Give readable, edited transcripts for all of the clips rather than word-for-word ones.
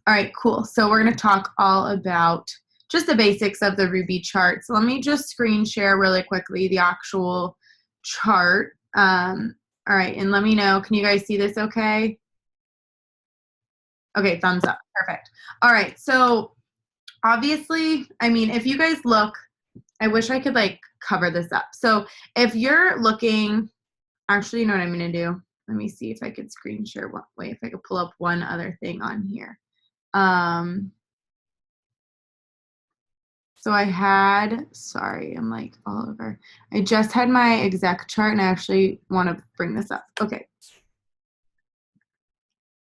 All right, cool. So we're going to talk all about just the basics of the Ruby chart. So let me just screen share really quickly the actual chart. All right, and let me know, can you guys see this okay? Okay, thumbs up. Perfect. All right, so obviously, I mean, if you guys look, I wish I could like cover this up. So if you're looking, actually, you know what I'm going to do? Let me see if I could screen share. Wait, if I could pull up one other thing on here. So I had, sorry, I'm like all over. I just had my exec chart and I actually want to bring this up. Okay.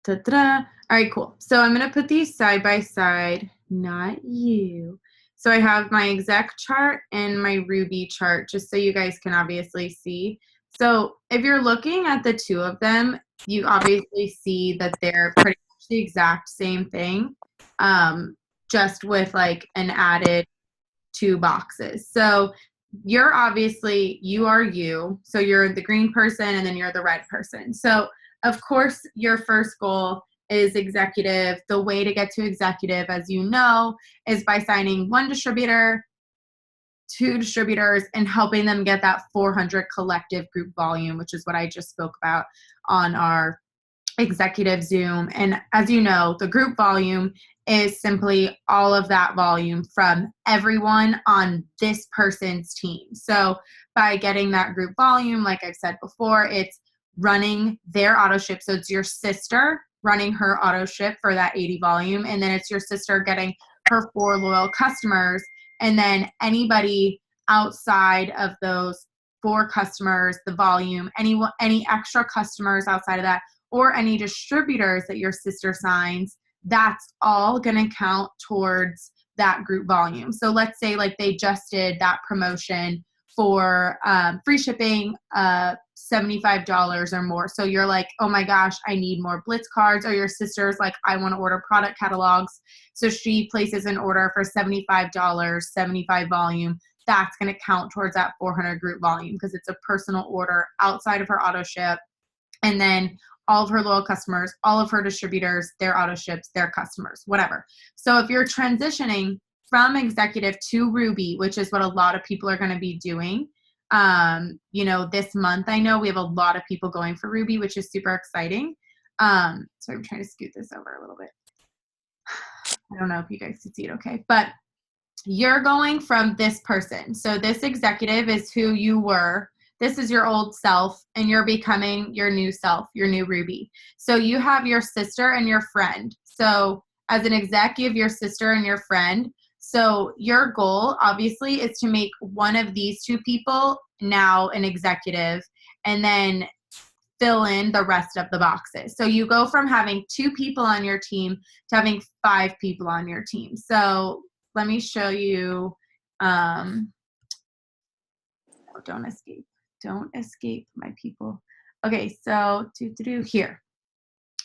Ta-da. All right, cool. So I'm going to put these side by side, not you. So I have my exec chart and my Ruby chart, just so you guys can obviously see. So if you're looking at the two of them, you obviously see that they're pretty much the exact same thing, just with like an added 2 boxes. So you're obviously, you are you. So you're the green person and then you're the red person. So of course, your first goal is executive. The way to get to executive, as you know, is by signing 1 distributor, 2 distributors, and helping them get that 400 collective group volume, which is what I just spoke about on our executive Zoom. And as you know, the group volume is simply all of that volume from everyone on this person's team. So by getting that group volume, like I've said before, it's running their auto ship. So it's your sister running her auto ship for that 80 volume. And then it's your sister getting her 4 loyal customers. And then anybody outside of those 4 customers, the volume, any extra customers outside of that, or any distributors that your sister signs, that's all going to count towards that group volume. So let's say like they just did that promotion for free shipping, $75 or more. So you're like, oh my gosh, I need more Blitz cards. Or your sister's like, I want to order product catalogs. So she places an order for $75, 75 volume. That's going to count towards that 400 group volume because it's a personal order outside of her auto ship. And then all of her loyal customers, all of her distributors, their auto ships, their customers, whatever. So if you're transitioning from executive to Ruby, which is what a lot of people are going to be doing, you know, this month, I know we have a lot of people going for Ruby, which is super exciting. So I'm trying to scoot this over a little bit. I don't know if you guys can see it okay, but you're going from this person. So this executive is who you were. This is your old self, and you're becoming your new self, your new Ruby. So you have your sister and your friend. So as an exec, you have your sister and your friend. So your goal, obviously, is to make one of these 2 people now an executive, and then fill in the rest of the boxes. So you go from having 2 people on your team to having 5 people on your team. So let me show you. Oh, don't escape. Don't escape, my people. Okay, so here.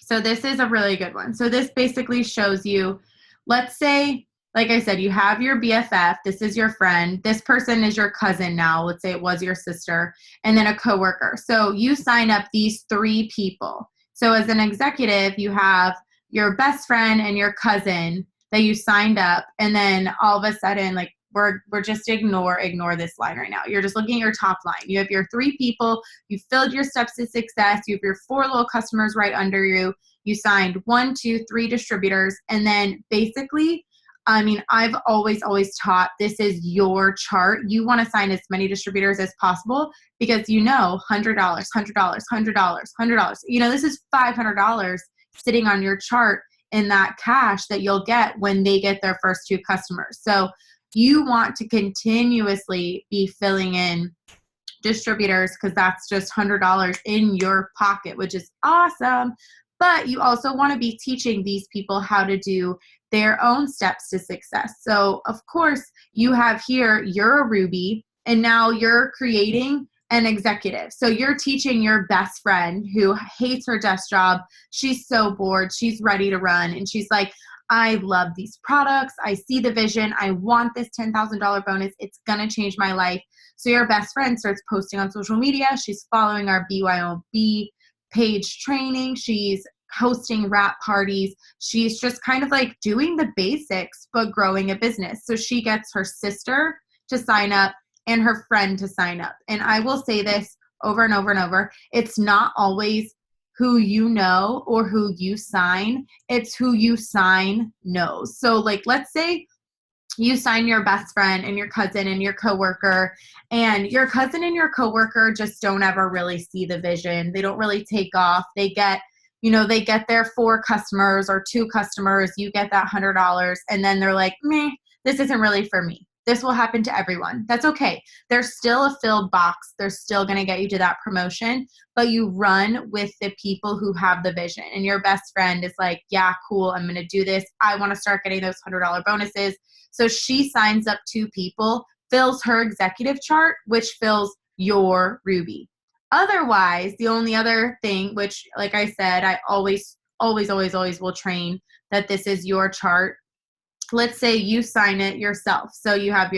So this is a really good one. So this basically shows you, let's say, like I said, you have your BFF. This is your friend. This person is your cousin now. Let's say it was your sister, and then a coworker. So you sign up these 3 people. So as an executive, you have your best friend and your cousin that you signed up, and then all of a sudden, like, we're just ignore this line right now. You're just looking at your top line. You have your 3 people. You filled your steps to success. You have your 4 little customers right under you. You signed 1, 2, 3 distributors. And then basically, I mean, I've always taught this is your chart. You want to sign as many distributors as possible because you know $100, $100, $100, $100. You know, this is $500 sitting on your chart in that cash that you'll get when they get their first 2 customers. So you want to continuously be filling in distributors because that's just $100 in your pocket, which is awesome. But you also want to be teaching these people how to do their own steps to success. So of course you have here, you're a Ruby, and now you're creating an executive. So you're teaching your best friend who hates her desk job. She's so bored. She's ready to run. And she's like, I love these products. I see the vision. I want this $10,000 bonus. It's going to change my life. So your best friend starts posting on social media. She's following our BYOB page training. She's hosting wrap parties. She's just kind of like doing the basics, but growing a business. So she gets her sister to sign up and her friend to sign up. And I will say this over and over and over. It's not always who you know or who you sign. It's who you sign knows. So like, let's say you sign your best friend and your cousin and your coworker, and your cousin and your coworker just don't ever really see the vision. They don't really take off. They get, they get their 4 customers or 2 customers. You get that $100, and then they're like, meh, this isn't really for me. This will happen to everyone. That's okay. There's still a filled box. They're still going to get you to that promotion, but you run with the people who have the vision. And your best friend is like, yeah, cool. I'm going to do this. I want to start getting those $100 bonuses. So she signs up 2 people, fills her executive chart, which fills your Ruby. Otherwise, the only other thing, which like I said, I always will train that this is your chart. Let's say you sign it yourself. So you have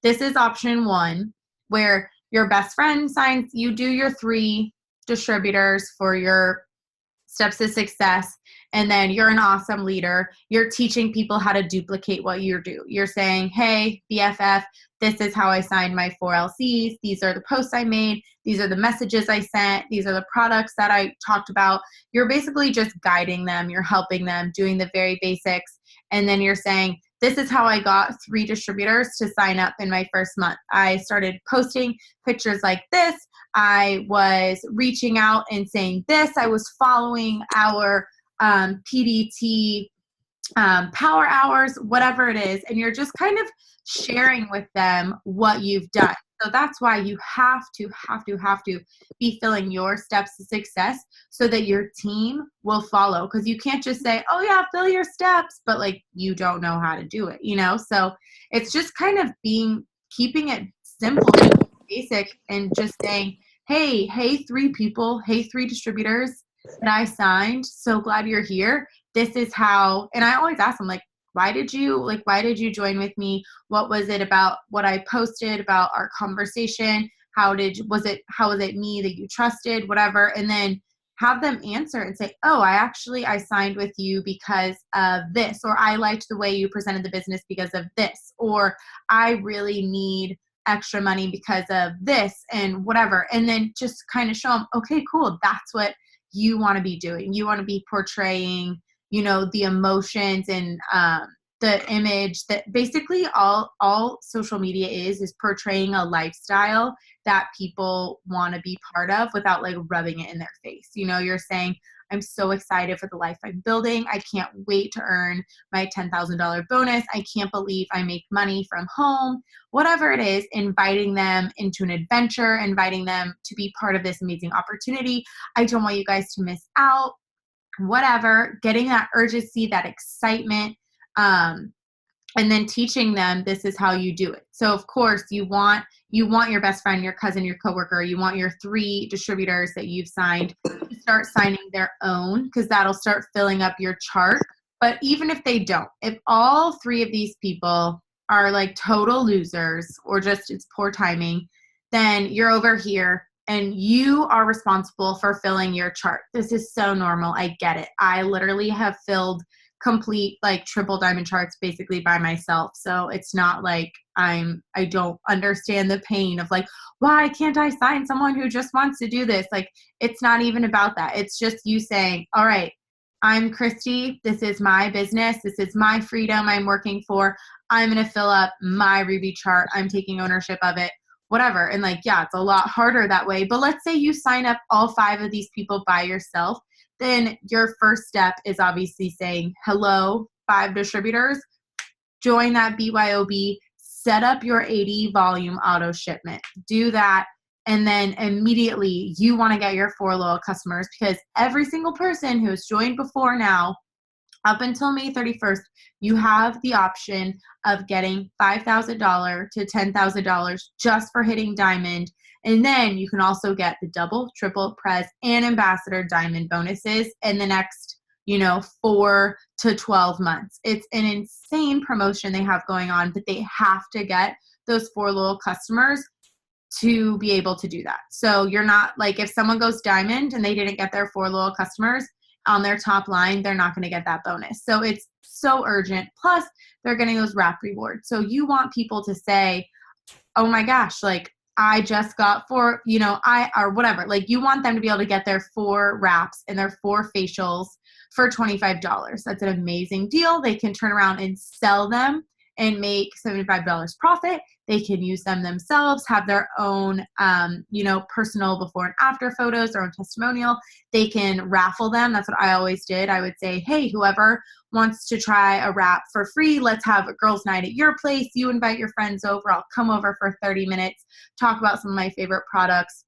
this is option 1, where your best friend signs, you do your 3 distributors for your steps to success. And then you're an awesome leader. You're teaching people how to duplicate what you do. You're saying, hey, BFF, this is how I signed my 4 LCs. These are the posts I made. These are the messages I sent. These are the products that I talked about. You're basically just guiding them. You're helping them, doing the very basics. And then you're saying, this is how I got 3 distributors to sign up in my first month. I started posting pictures like this. I was reaching out and saying this. I was following our PDT power hours, whatever it is. And you're just kind of sharing with them what you've done. So that's why you have to be filling your steps to success so that your team will follow. Because you can't just say, oh yeah, fill your steps, but like you don't know how to do it, So it's just kind of keeping it simple and basic and just saying, hey, 3 people, hey, 3 distributors that I signed. So glad you're here. This is how, and I always ask them like, why did you join with me? What was it about what I posted, about our conversation? How was it me that you trusted, whatever? And then have them answer and say, oh, I signed with you because of this, or I liked the way you presented the business because of this, or I really need extra money because of this and whatever. And then just kind of show them, okay, cool. That's what you want to be doing. You want to be portraying the emotions and the image that basically all social media is portraying a lifestyle that people want to be part of without like rubbing it in their face. You're saying, I'm so excited for the life I'm building. I can't wait to earn my $10,000 bonus. I can't believe I make money from home. Whatever it is, inviting them into an adventure, inviting them to be part of this amazing opportunity. I don't want you guys to miss out. Whatever, getting that urgency, that excitement, and then teaching them this is how you do it. So of course you want your best friend, your cousin, your coworker, you want your 3 distributors that you've signed to start signing their own, because that'll start filling up your chart. But even if they don't, if all 3 of these people are like total losers or just it's poor timing, then you're over here and you are responsible for filling your chart. This is so normal. I get it. I literally have filled complete like triple diamond charts basically by myself. So it's not like I don't understand the pain of like, why can't I sign someone who just wants to do this? Like, it's not even about that. It's just you saying, all right, I'm Christy. This is my business. This is my freedom I'm working for. I'm going to fill up my Ruby chart. I'm taking ownership of it. Whatever. And like, yeah, it's a lot harder that way. But let's say you sign up all 5 of these people by yourself. Then your first step is obviously saying, hello, 5 distributors, join that BYOB, set up your 80 volume auto shipment, do that. And then immediately you want to get your 4 loyal customers, because every single person who has joined before now, up until May 31st, you have the option of getting $5,000 to $10,000 just for hitting diamond. And then you can also get the double, triple, prez, and ambassador diamond bonuses in the next, 4 to 12 months. It's an insane promotion they have going on, but they have to get those 4 loyal customers to be able to do that. So you're not like, if someone goes diamond and they didn't get their 4 loyal customers, on their top line, they're not going to get that bonus. So it's so urgent. Plus, they're getting those wrap rewards. So you want people to say, oh my gosh, like I just got 4, or whatever. Like you want them to be able to get their 4 wraps and their 4 facials for $25. That's an amazing deal. They can turn around and sell them and make $75 profit. They can use them themselves, have their own, personal before and after photos, their own testimonial. They can raffle them. That's what I always did. I would say, hey, whoever wants to try a wrap for free, let's have a girls' night at your place. You invite your friends over. I'll come over for 30 minutes, talk about some of my favorite products,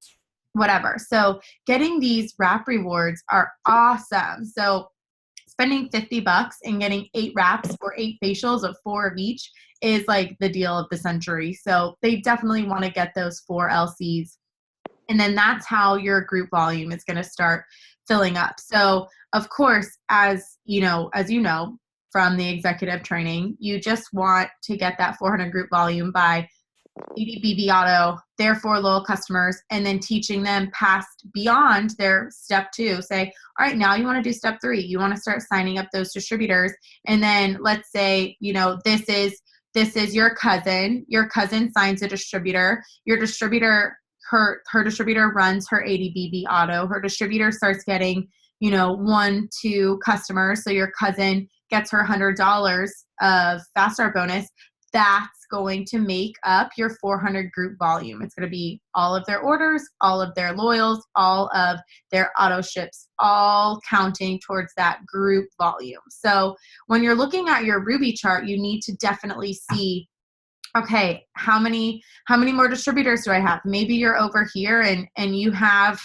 whatever. So getting these wrap rewards are awesome. So spending $50 and getting 8 wraps or 8 facials of 4 of each is like the deal of the century. So they definitely want to get those 4 LCs. And then that's how your group volume is going to start filling up. So of course, as you know, from the executive training, you just want to get that 400 group volume by ADBB Auto, their 4 loyal customers, and then teaching them past beyond their step 2. Say, all right, now you want to do step 3. You want to start signing up those distributors. And then let's say, this is your cousin. Your cousin signs a distributor. Your distributor, her distributor runs her ADBB Auto. Her distributor starts getting, 1, 2 customers. So your cousin gets her $100 of Fast Start bonus. That's going to make up your 400 group volume. It's going to be all of their orders, all of their loyals, all of their auto ships, all counting towards that group volume. So when you're looking at your Ruby chart, you need to definitely see, okay, how many more distributors do I have? Maybe you're over here and you have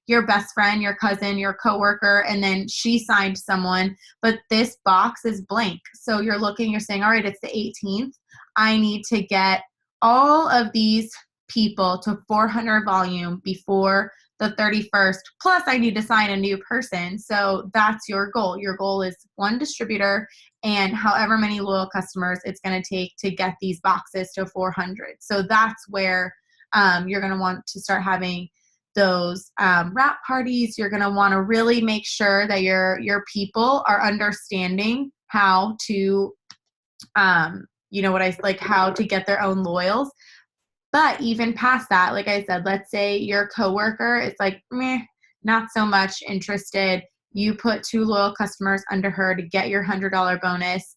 your best friend, your cousin, your coworker, and then she signed someone, but this box is blank. So you're saying, all right, it's the 18th. I need to get all of these people to 400 volume before the 31st, plus I need to sign a new person. So that's your goal. Your goal is 1 distributor and however many loyal customers it's going to take to get these boxes to 400. So that's where you're going to want to start having those wrap parties. You're going to want to really make sure that your people are understanding how to how to get their own loyals. But even past that, like I said, let's say your coworker is like, meh, not so much interested. You put 2 loyal customers under her to get your $100 bonus.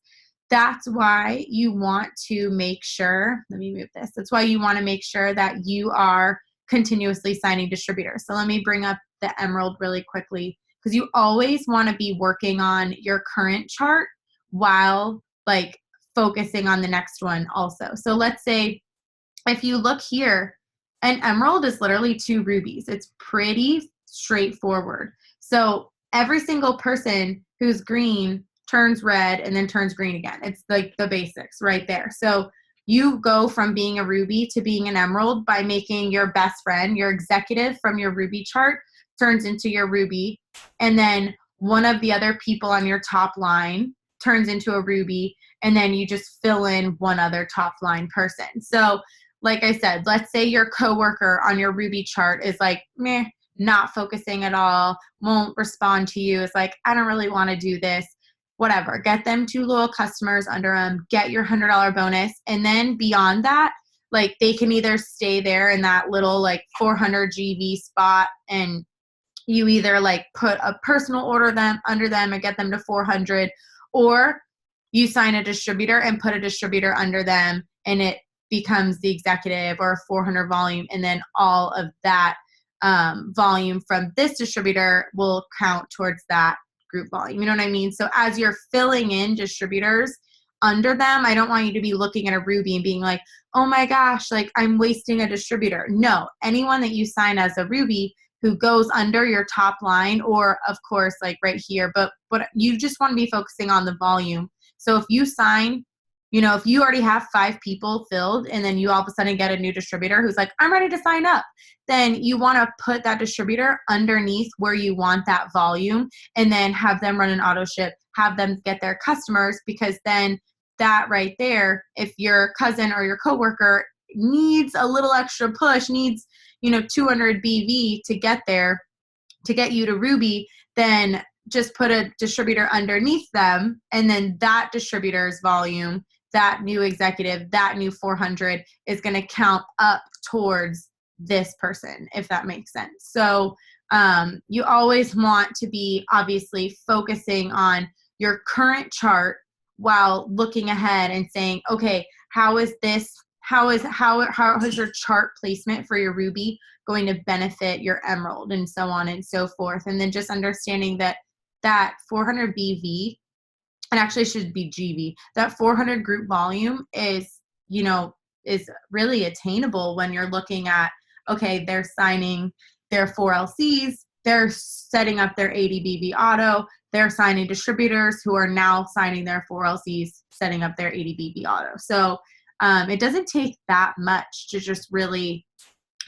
That's why you want to make sure, let me move this. That's why you want to make sure that you are continuously signing distributors. So let me bring up the Emerald really quickly, because you always want to be working on your current chart while like focusing on the next one also. So let's say if you look here, an emerald is literally 2 rubies. It's pretty straightforward. So every single person who's green turns red and then turns green again. It's like the basics right there. So you go from being a ruby to being an emerald by making your best friend, your executive from your ruby chart turns into your ruby. And then one of the other people on your top line turns into a ruby. And then you just fill in one other top line person. So like I said, let's say your coworker on your Ruby chart is like, meh, not focusing at all, won't respond to you. It's like, I don't really want to do this. Whatever. Get them 2 loyal customers under them, get your $100 bonus. And then beyond that, like they can either stay there in that little like 400 GV spot and you either like put a personal order them under them and get them to 400, or you sign a distributor and put a distributor under them and it becomes the executive or a 400 volume. And then all of that volume from this distributor will count towards that group volume. You know what I mean? So as you're filling in distributors under them, I don't want you to be looking at a Ruby and being like, oh my gosh, like I'm wasting a distributor. No, anyone that you sign as a Ruby who goes under your top line, or of course, like right here, but you just want to be focusing on the volume. So if you sign, if you already have 5 people filled and then you all of a sudden get a new distributor who's like, I'm ready to sign up, then you want to put that distributor underneath where you want that volume and then have them run an auto ship, have them get their customers, because then that right there, if your cousin or your coworker needs a little extra push, needs, 200 BV to get there, to get you to Ruby, then just put a distributor underneath them, and then that distributor's volume, that new executive, that new 400 is going to count up towards this person, if that makes sense. So you always want to be obviously focusing on your current chart while looking ahead and saying, okay, how is your chart placement for your ruby going to benefit your emerald, and so on and so forth. And then just understanding that 400 BV, and actually it should be GV, that 400 group volume is really attainable when you're looking at, okay, they're signing their 4 LCs, they're setting up their 80 BV auto, they're signing distributors who are now signing their 4 LCs, setting up their 80 BV auto. So it doesn't take that much to just really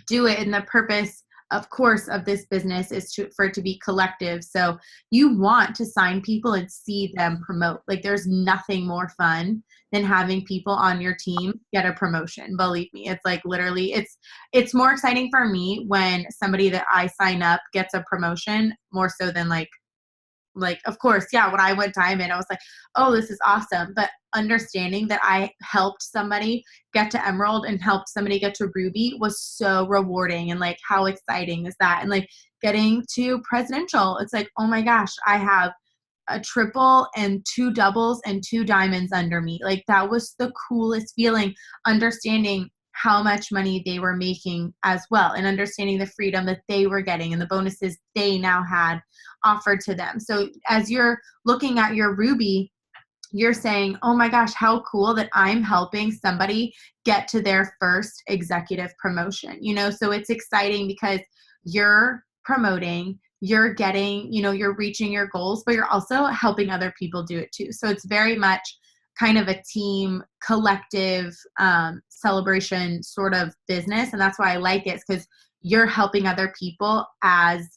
do it. And the purpose, of course, of this business is for it to be collective. So you want to sign people and see them promote. Like, there's nothing more fun than having people on your team get a promotion. Believe me, it's like literally, it's more exciting for me when somebody that I sign up gets a promotion, more so than like, of course, yeah, when I went diamond, I was like, oh, this is awesome. But understanding that I helped somebody get to emerald and helped somebody get to ruby was so rewarding. And like, how exciting is that? And like getting to presidential, it's like, oh my gosh, I have a triple and 2 doubles and 2 diamonds under me. Like, that was the coolest feeling, understanding how much money they were making as well, and understanding the freedom that they were getting and the bonuses they now had offered to them. So as you're looking at your ruby, you're saying, oh my gosh, how cool that I'm helping somebody get to their first executive promotion. So it's exciting because you're promoting, you're getting, you're reaching your goals, but you're also helping other people do it too. So it's very much kind of a team collective celebration sort of business. And that's why I like it, because you're helping other people as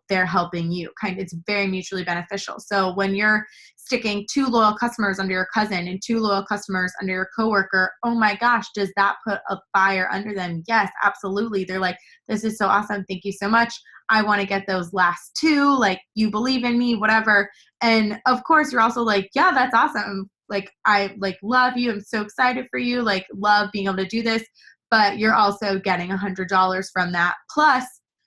they're helping you. It's very mutually beneficial. So when you're sticking 2 loyal customers under your cousin and 2 loyal customers under your coworker, oh my gosh, does that put a fire under them? Yes, absolutely. They're like, this is so awesome. Thank you so much. I want to get those last 2. Like, you believe in me, whatever. And of course, you're also like, yeah, that's awesome. Like, I love you. I'm so excited for you. Like, love being able to do this. But you're also getting $100 from that. Plus,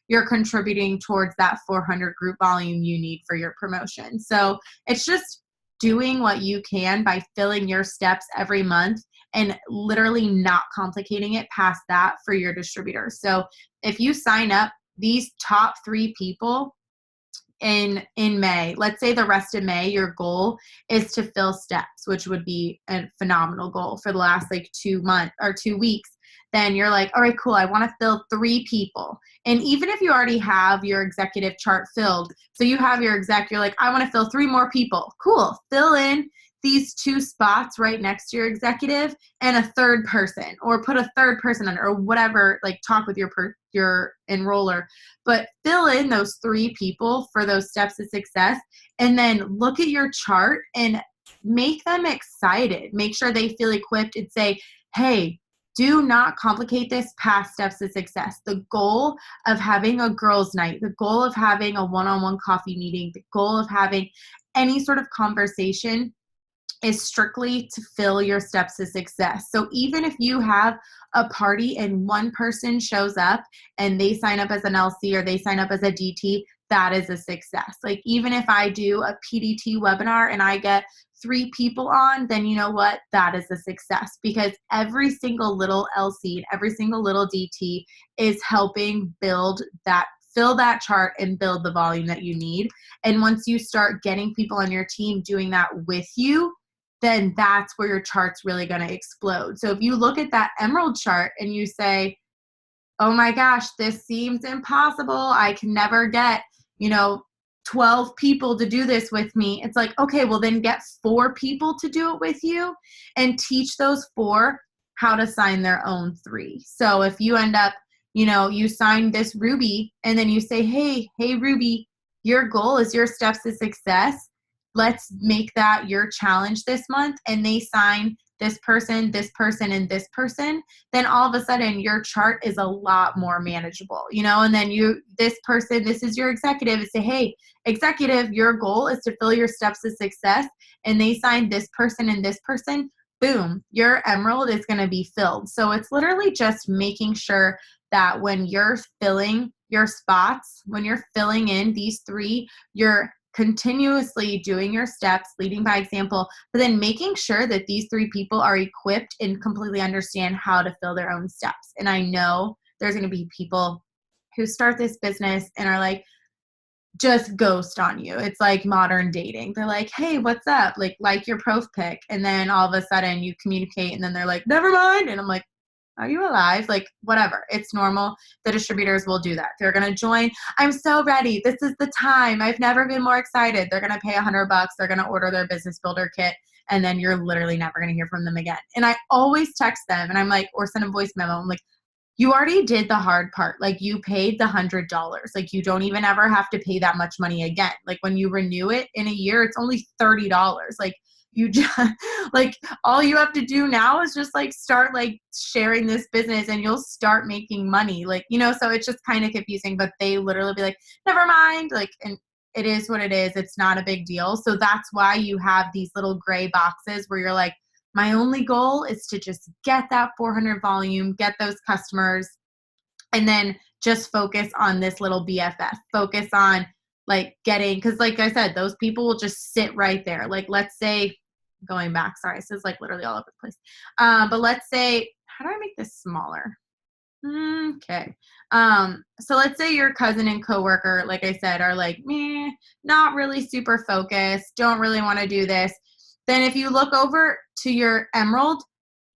you're contributing towards that 400 group volume you need for your promotion. So it's just doing what you can by filling your steps every month and literally not complicating it past that for your distributors. So if you sign up these top 3 people in May, let's say the rest of May, your goal is to fill steps, which would be a phenomenal goal for the last 2 months or 2 weeks. Then you're like, all right, cool, I want to fill 3 people. And even if you already have your executive chart filled, so you have your exec, you're like, I want to fill 3 more people. Cool. Fill in these 2 spots right next to your executive and a 3rd person, or put a 3rd person under, or whatever, talk with your enroller, but fill in those 3 people for those steps to success. And then look at your chart and make them excited. Make sure they feel equipped and say, hey, do not complicate this past steps to success. The goal of having a girls' night, the goal of having a one-on-one coffee meeting, the goal of having any sort of conversation is strictly to fill your steps to success. So even if you have a party and one person shows up and they sign up as an LC or they sign up as a DT, that is a success. Even if I do a PDT webinar and I get 3 people on, then you know what? That is a success, because every single little LC and every single little DT is helping fill that chart and build the volume that you need. And once you start getting people on your team doing that with you, then that's where your chart's really going to explode. So if you look at that emerald chart and you say, oh my gosh, this seems impossible, I can never get 12 people to do this with me. It's like, okay, well then get 4 people to do it with you and teach those 4 how to sign their own 3. So if you end up, you sign this Ruby and then you say, hey Ruby, your goal is your steps to success. Let's make that your challenge this month. And they sign this person, this person, and this person, then all of a sudden your chart is a lot more manageable, and then this person, this is your executive, and say, hey, executive, your goal is to fill your steps to success, and they sign this person and this person, boom, your emerald is going to be filled. So it's literally just making sure that when you're filling your spots, when you're filling in these 3, you're continuously doing your steps, leading by example, but then making sure that these 3 people are equipped and completely understand how to fill their own steps. And I know there's going to be people who start this business and are like, just ghost on you. It's like modern dating. They're like, hey, what's up? Like your prof pic. And then all of a sudden you communicate and then they're like, never mind. And I'm like, are you alive? Like, whatever. It's normal. The distributors will do that. They're going to join. I'm so ready. This is the time. I've never been more excited. They're going to pay $100. They're going to order their business builder kit. And then you're literally never going to hear from them again. And I always text them and I'm like, or send a voice memo. I'm like, you already did the hard part. Like, you paid the $100. Like, you don't even ever have to pay that much money again. Like, when you renew it in a year, it's only $30. Like, you just like, all you have to do now is just like start like sharing this business and you'll start making money. Like, so it's just kind of confusing, but they literally be like, never mind. Like, and it is what it is. It's not a big deal. So that's why you have these little gray boxes where you're like, my only goal is to just get that 400 volume, get those customers, and then just focus on this little BFF. Focus on like getting, because like I said, those people will just sit right there. Like, let's say, going back, sorry, this is like literally all over the place. But let's say, how do I make this smaller? Okay. So let's say your cousin and coworker, like I said, are like, meh, not really super focused, don't really want to do this. Then if you look over to your emerald,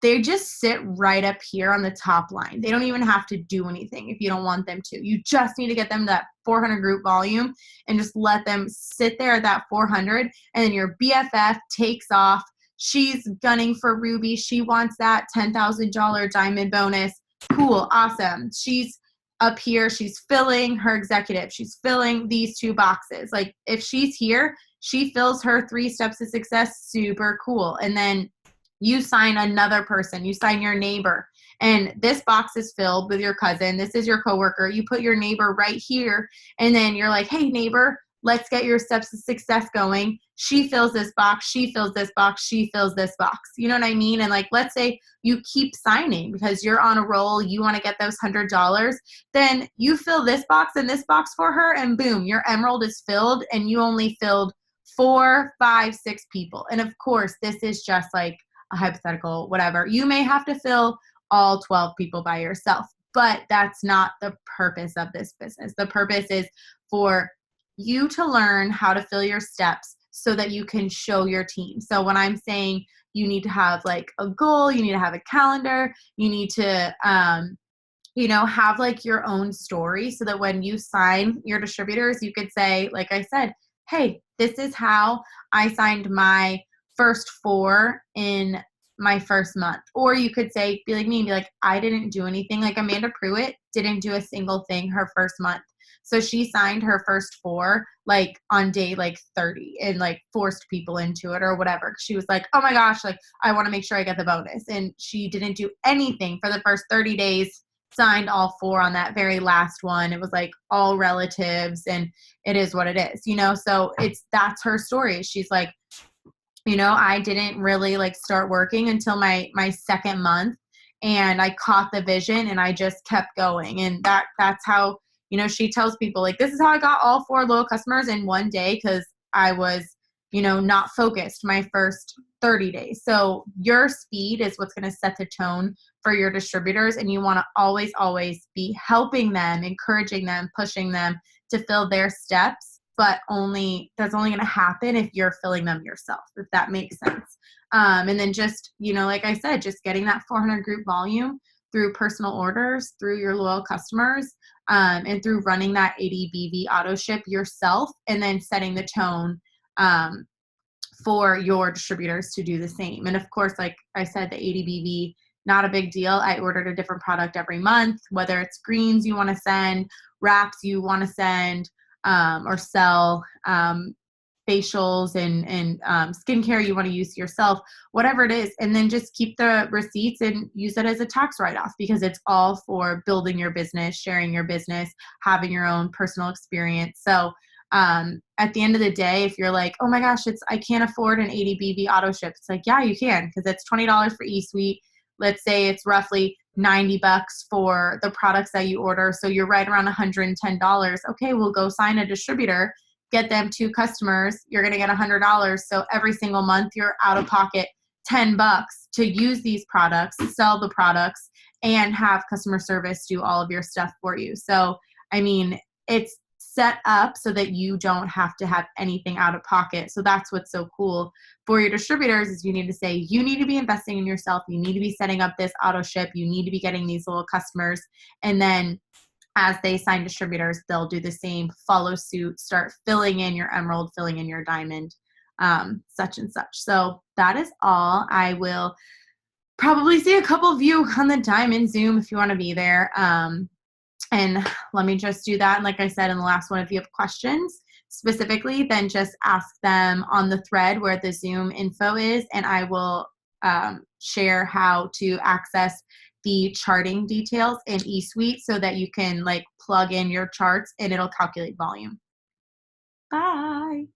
they just sit right up here on the top line. They don't even have to do anything if you don't want them to. You just need to get them that 400 group volume and just let them sit there at that 400. And then your BFF takes off. She's gunning for Ruby. She wants that $10,000 diamond bonus. Cool. Awesome. She's up here. She's filling her executive. She's filling these 2 boxes. Like, if she's here, she fills her 3 steps to success. Super cool. And then you sign another person, you sign your neighbor, and this box is filled with your cousin. This is your coworker. You put your neighbor right here, and then you're like, hey, neighbor, let's get your steps to success going. She fills this box. She fills this box. She fills this box. You know what I mean? And like, let's say you keep signing because you're on a roll. You want to get those $100. Then you fill this box and this box for her, and boom, your emerald is filled, and you only filled 4, 5, 6 people. And of course, this is just like a hypothetical, whatever. You may have to fill all 12 people by yourself, but that's not the purpose of this business. The purpose is for you to learn how to fill your steps so that you can show your team. So when I'm saying you need to have like a goal, you need to have a calendar, you need to, have like your own story so that when you sign your distributors, you could say, like I said, hey, this is how I signed my first 4 in my first month. Or you could say, be like me and be like, I didn't do anything. Like Amanda Pruitt didn't do a single thing her first month. So she signed her first 4 like on day like 30 and like forced people into it or whatever. She was like, oh my gosh, like I want to make sure I get the bonus. And she didn't do anything for the first 30 days, signed all 4 on that very last one. It was like all relatives, and it is what it is, so that's her story. She's like, I didn't really like start working until my second month, and I caught the vision and I just kept going. And that's how, she tells people like, this is how I got all 4 loyal customers in one day, because I was, not focused my first 30 days. So your speed is what's going to set the tone for your distributors. And you want to always, always be helping them, encouraging them, pushing them to fill their steps. But that's only going to happen if you're filling them yourself, if that makes sense. And then just, like I said, just getting that 400 group volume through personal orders, through your loyal customers, and through running that 80 BV auto ship yourself, and then setting the tone for your distributors to do the same. And of course, like I said, the 80 BV, not a big deal. I ordered a different product every month, whether it's greens you want to send, wraps you want to send, or sell. facials and skincare you want to use yourself, whatever it is, and then just keep the receipts and use it as a tax write-off, because it's all for building your business, sharing your business, having your own personal experience. So at the end of the day, if you're like, oh my gosh, I can't afford an 80 BV auto ship, it's like, yeah, you can, because it's $20 for eSuite. Let's say it's roughly $90 for the products that you order. So you're right around $110. Okay, we'll go sign a distributor, get them 2 customers. You're going to get $100. So every single month you're out of pocket $10 to use these products, sell the products, and have customer service do all of your stuff for you. So, I mean, it's set up so that you don't have to have anything out of pocket. So that's what's so cool for your distributors, is you need to say, you need to be investing in yourself. You need to be setting up this auto ship. You need to be getting these little customers. And then as they sign distributors, they'll do the same, follow suit, start filling in your emerald, filling in your diamond, such and such. So that is all. I will probably see a couple of you on the diamond Zoom if you want to be there. And let me just do that. And like I said in the last one, if you have questions specifically, then just ask them on the thread where the Zoom info is, and I will share how to access the charting details in eSuite so that you can like plug in your charts and it'll calculate volume. Bye.